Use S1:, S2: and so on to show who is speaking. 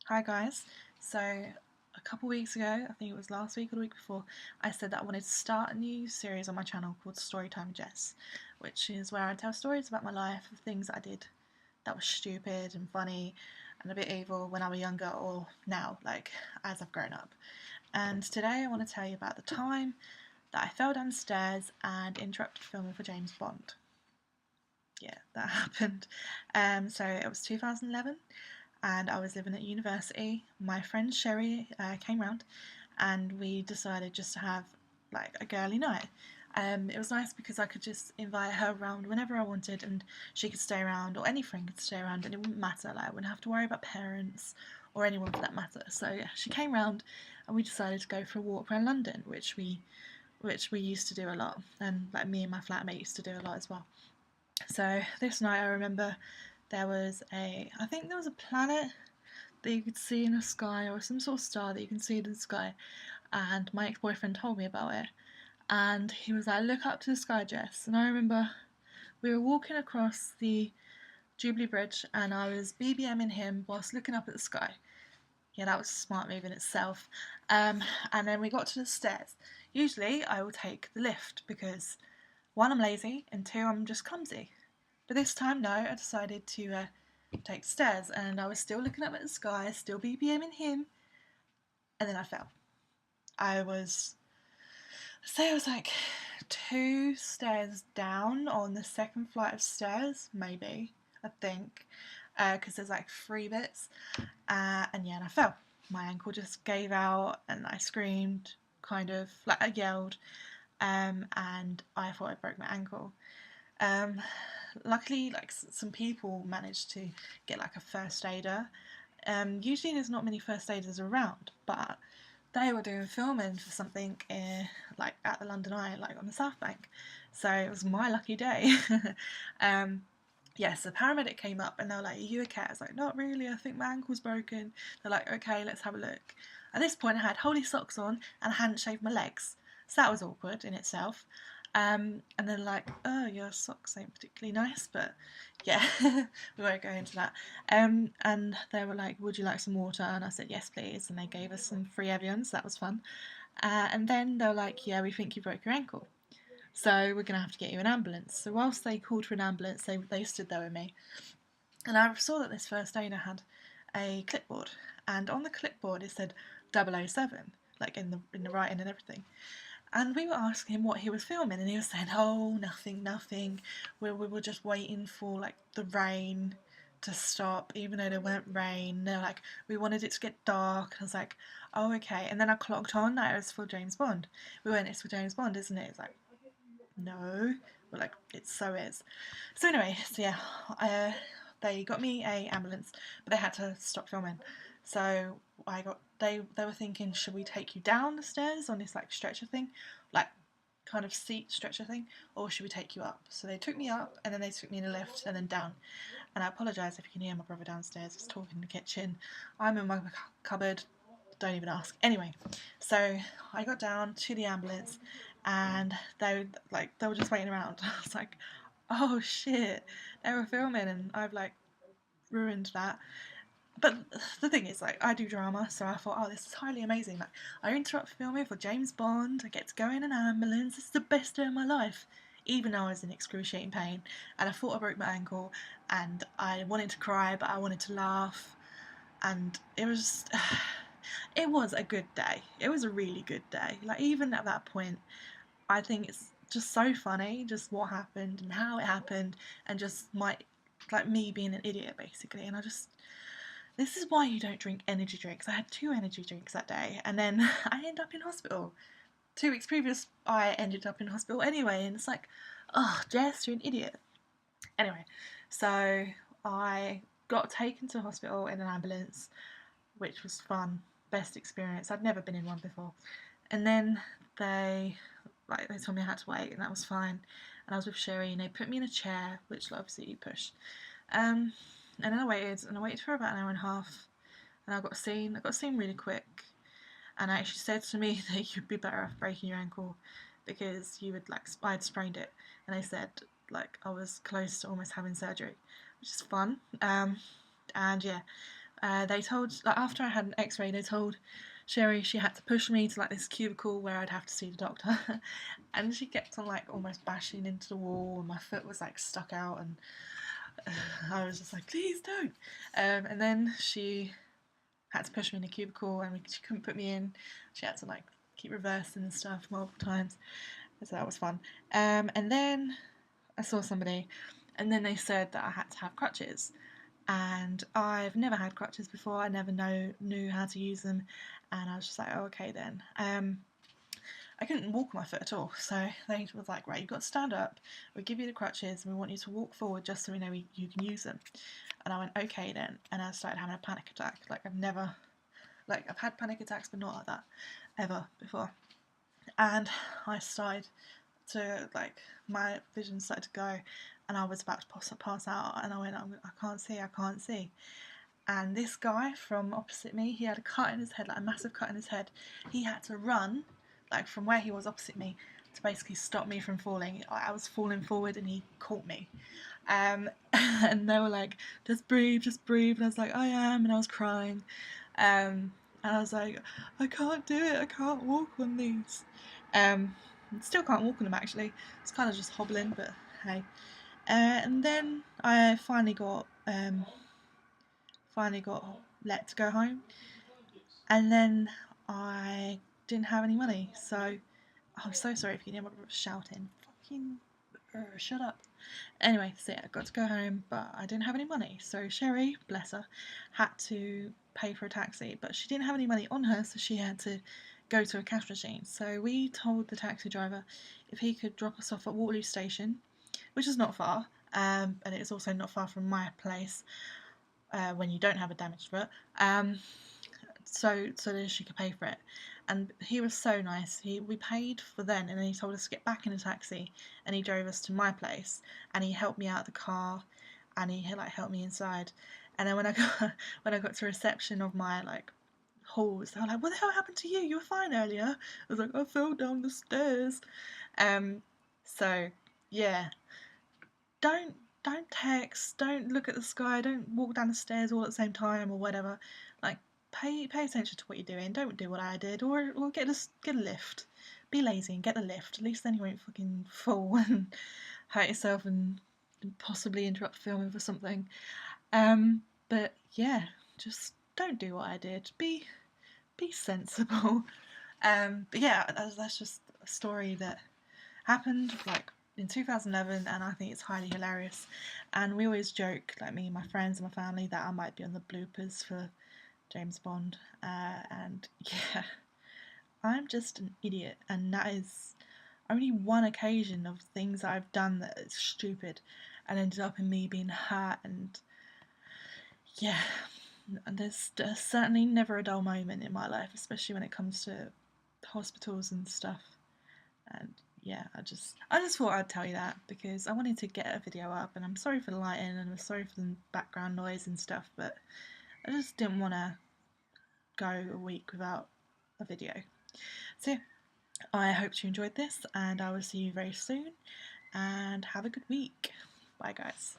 S1: Hi guys. So a couple weeks ago, I think it was last week or the week before, I said that I wanted to start a new series on my channel called Storytime with Jess, which is where I tell stories about my life of things that I did that was stupid and funny and a bit evil when I was younger or now, like as I've grown up. And today I want to tell you about the time that I fell downstairs and interrupted filming for James Bond. Yeah, that happened. So it was 2011 and I was living at university. My friend Sherry came round and we decided just to have like a girly night. It was nice because I could just invite her around whenever I wanted and she could stay around, or any friend could stay around, and it wouldn't matter. Like, I wouldn't have to worry about parents or anyone for that matter. So yeah, she came round and we decided to go for a walk around London, which we used to do a lot, and like me and my flatmate used to do a lot as well. So this night I remember I think there was a planet that you could see in the sky, or some sort of star that you can see in the sky, and my ex-boyfriend told me about it, and he was like, look up to the sky, Jess. And I remember we were walking across the Jubilee Bridge and I was BBMing him whilst looking up at the sky. Yeah, that was a smart move in itself. And then we got to the stairs. Usually I will take the lift because one, I'm lazy, and two, I'm just clumsy. But this time, no, I decided to take the stairs, and I was still looking up at the sky, still BBMing him, and then I fell. I was like two stairs down on the second flight of stairs, maybe, I think, because there's like three bits, and yeah, and I fell. My ankle just gave out, and I screamed, kind of, like I yelled, and I thought I broke my ankle. Um, Luckily, like some people managed to get like a first aider. Usually, there's not many first aiders around, but they were doing filming for something like at the London Eye, like on the South Bank. So it was my lucky day. um, yes, the paramedic came up and they were like, "Are you okay?" I was like, "Not really. I think my ankle's broken." They're like, "Okay, let's have a look." At this point, I had holy socks on and I hadn't shaved my legs, so that was awkward in itself. And then like, oh, your socks ain't particularly nice, but yeah, we won't go into that. And they were like, would you like some water? And I said, yes, please. And they gave us some free Evian, so that was fun. And then they were like, yeah, we think you broke your ankle, so we're going to have to get you an ambulance. So whilst they called for an ambulance, they stood there with me. And I saw that this first aider had a clipboard, and on the clipboard it said 007, like in the writing and everything. And we were asking him what he was filming, and he was saying, "Oh, nothing, nothing. We were just waiting for like the rain to stop, even though there weren't rain." They're like, "We wanted it to get dark." And I was like, "Oh, okay." And then I clocked on that it was for James Bond. We went, "It's for James Bond, isn't it?" It's like, "No." We're like, "It so is." So anyway, so yeah, they got me a ambulance, but they had to stop filming. So they were thinking, should we take you down the stairs on this like stretcher thing, like kind of seat stretcher thing, or should we take you up? So they took me up, and then they took me in a lift, and then down. And I apologise if you can hear my brother downstairs. He's talking in the kitchen. I'm in my cupboard. Don't even ask. Anyway, so I got down to the ambulance, and they were just waiting around. I was like, oh shit, they were filming, and I've like ruined that. But the thing is, like, I do drama, so I thought, oh, this is highly amazing. Like, I interrupt filming for James Bond, I get to go in an ambulance, this is the best day of my life. Even though I was in excruciating pain, and I thought I broke my ankle, and I wanted to cry, but I wanted to laugh, and it was a good day. It was a really good day. Like, even at that point, I think it's just so funny, just what happened and how it happened, and just like me being an idiot, basically. And this is why you don't drink energy drinks. I had two energy drinks that day, and then I ended up in hospital. 2 weeks previous, I ended up in hospital anyway, and it's like, oh, Jess, you're an idiot. Anyway, so I got taken to hospital in an ambulance, which was fun. Best experience. I'd never been in one before. And then they told me I had to wait, and that was fine. And I was with Sherry, and they put me in a chair, which obviously you push. Um, and then I waited for about an hour and a half, and I got seen. I got seen really quick, and I actually said to me that you'd be better off breaking your ankle because I had sprained it, and they said like I was close to almost having surgery, which is fun. And yeah, They told, like, after I had an X-ray, they told Sherry she had to push me to like this cubicle where I'd have to see the doctor, and she kept on like almost bashing into the wall, and my foot was like stuck out, and I was just like, please don't. And then she had to push me in a cubicle, and she couldn't put me in. She had to like keep reversing and stuff multiple times, so that was fun. And then I saw somebody, and then they said that I had to have crutches, and I've never had crutches before. I never knew how to use them, and I was just like, oh, okay then. I couldn't walk on my foot at all, so they was like, right, you've got to stand up. We'll give you the crutches, and we want you to walk forward just so we know you can use them. And I went, okay then, and I started having a panic attack. Like I've had panic attacks, but not like that ever before. And I started to like my vision started to go, and I was about to pass out, and I went, I can't see. And this guy from opposite me, he had a cut in his head, like a massive cut in his head. He had to run, like from where he was opposite me, to basically stop me from falling. I was falling forward, and he caught me. And they were like, just breathe, and I was like, I am, and I was crying. And I was like, I can't do it, I can't walk on these. Still can't walk on them actually. It's kind of just hobbling, but hey. And then I finally got let to go home, and then I didn't have any money, so I'm so sorry if you hear my shouting. Fucking shut up. Anyway, so yeah, I got to go home, but I didn't have any money. So Sherry, bless her, had to pay for a taxi, but she didn't have any money on her, so she had to go to a cash machine. So we told the taxi driver if he could drop us off at Waterloo Station, which is not far, and it's also not far from my place when you don't have a damaged foot. So that she could pay for it. And he was so nice. We paid for then, and then he told us to get back in a taxi, and he drove us to my place, and he helped me out of the car, and he like helped me inside. And then when I got when I got to reception of my like halls, they were like, "What the hell happened to you? You were fine earlier." I was like, "I fell down the stairs." Um, so yeah, don't text, don't look at the sky, don't walk down the stairs all at the same time or whatever. Like pay attention to what you're doing. Don't do what I did, or get a lift. Be lazy and get the lift. At least then you won't fucking fall and hurt yourself and possibly interrupt filming for something. But yeah, just don't do what I did. Be sensible. But yeah, that's just a story that happened like in 2011, and I think it's highly hilarious. And we always joke, like me and my friends and my family, that I might be on the bloopers for James Bond. And yeah, I'm just an idiot, and that is only one occasion of things that I've done that is stupid and ended up in me being hurt. And yeah, there's certainly never a dull moment in my life, especially when it comes to hospitals and stuff. And yeah, I just thought I'd tell you that because I wanted to get a video up, and I'm sorry for the lighting and I'm sorry for the background noise and stuff, but I just didn't want to go a week without a video. So yeah, I hope you enjoyed this, and I will see you very soon, and have a good week. Bye guys.